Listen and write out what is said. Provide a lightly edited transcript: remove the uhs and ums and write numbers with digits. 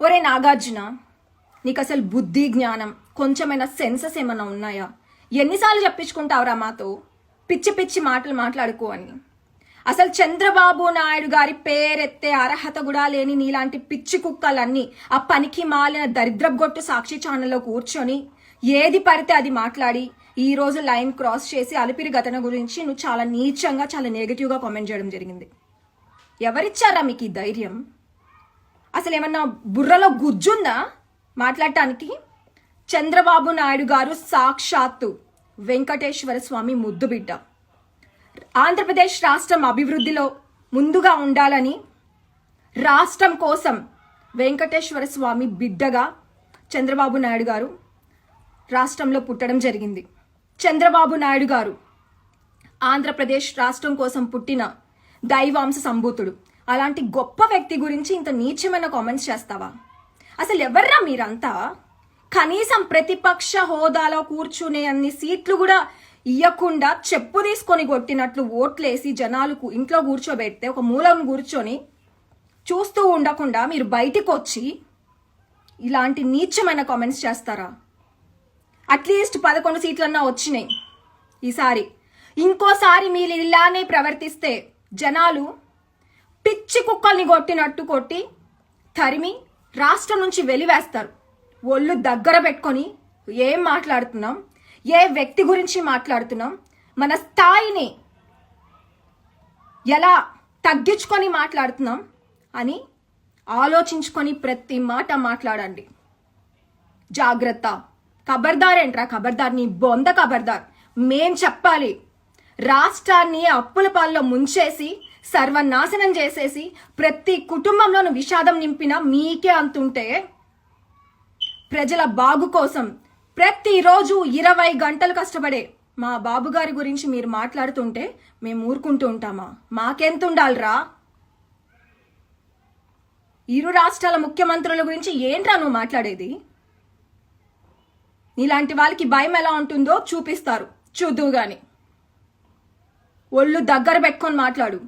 ఒరే నాగార్జున, నీకు అసలు బుద్ధి జ్ఞానం కొంచెమైనా సెన్సెస్ ఏమైనా ఉన్నాయా? ఎన్నిసార్లు చెప్పించుకుంటావురా మాతో పిచ్చి పిచ్చి మాటలు మాట్లాడుకో అని? అసలు చంద్రబాబు నాయుడు గారి పేరెత్తే అర్హత కూడా లేని నీలాంటి పిచ్చి కుక్కలన్నీ ఆ పనికి మాలిన దరిద్రగొట్టు సాక్షి ఛానల్లో కూర్చొని ఏది పడితే అది మాట్లాడి ఈ రోజు లైన్ క్రాస్ చేసి అలిపిరి ఘటన గురించి నువ్వు చాలా నీచంగా చాలా నెగిటివ్గా కామెంట్ చేయడం జరిగింది. ఎవరిచ్చారా మీకు ఈ ధైర్యం? అసలు ఏమన్నా బుర్రలో గుజ్జుందా మాట్లాడటానికి? చంద్రబాబు నాయుడు గారు సాక్షాత్తు వెంకటేశ్వర స్వామి ముద్దు బిడ్డ. ఆంధ్రప్రదేశ్ రాష్ట్రం అభివృద్ధిలో ముందుగా ఉండాలని రాష్ట్రం కోసం వెంకటేశ్వర స్వామి బిడ్డగా చంద్రబాబు నాయుడు గారు రాష్ట్రంలో పుట్టడం జరిగింది. చంద్రబాబు నాయుడు గారు ఆంధ్రప్రదేశ్ రాష్ట్రం కోసం పుట్టిన దైవాంశ సంభూతుడు. అలాంటి గొప్ప వ్యక్తి గురించి ఇంత నీచమైన కామెంట్స్ చేస్తావా? అసలు ఎవర్రా మీరంతా? కనీసం ప్రతిపక్ష హోదాలో కూర్చునే అన్ని సీట్లు కూడా ఇయ్యకుండా చెప్పు తీసుకొని కొట్టినట్లు ఓట్లేసి జనాలకు ఇంట్లో కూర్చోబెడితే ఒక మూలను కూర్చొని చూస్తూ ఉండకుండా మీరు బయటికి వచ్చి ఇలాంటి నీచమైన కామెంట్స్ చేస్తారా? అట్లీస్ట్ 11 సీట్లన్నా వచ్చినాయి ఈసారి. ఇంకోసారి మీరు ఇలానే ప్రవర్తిస్తే జనాలు పిచ్చి కుక్కల్ని కొట్టినట్టు కొట్టి తరిమి రాష్ట్రం నుంచి వెలివేస్తారు. ఒళ్ళు దగ్గర పెట్టుకొని ఏం మాట్లాడుతున్నాం, ఏ వ్యక్తి గురించి మాట్లాడుతున్నాం, మన స్థాయిని ఎలా తగ్గించుకొని మాట్లాడుతున్నాం అని ఆలోచించుకొని ప్రతి మాట మాట్లాడండి. జాగ్రత్త. ఖబర్దార్ ఏంట్రా ఖబర్దార్? నీ బొంద ఖబర్దార్. మేం చెప్పాలి. రాష్ట్రాన్ని అప్పుల పాల్లో ముంచేసి సర్వనాశనం చేసేసి ప్రతి కుటుంబంలోనూ విషాదం నింపిన మీకే అంతుంటే ప్రజల బాగు కోసం ప్రతిరోజు 20 గంటలు కష్టపడే మా బాబు గారి గురించి మీరు మాట్లాడుతుంటే మేము ఊరుకుంటూ ఉంటామా? మాకెంతుండాలిరా? ఇరు రాష్ట్రాల ముఖ్యమంత్రుల గురించి ఏంట్రా నువ్వు మాట్లాడేది? నీలాంటి వాళ్ళకి భయం ఎలా ఉంటుందో చూపిస్తారు, చూద్దువు గాని. ఒళ్ళు దగ్గర పెట్టుకొని మాట్లాడు.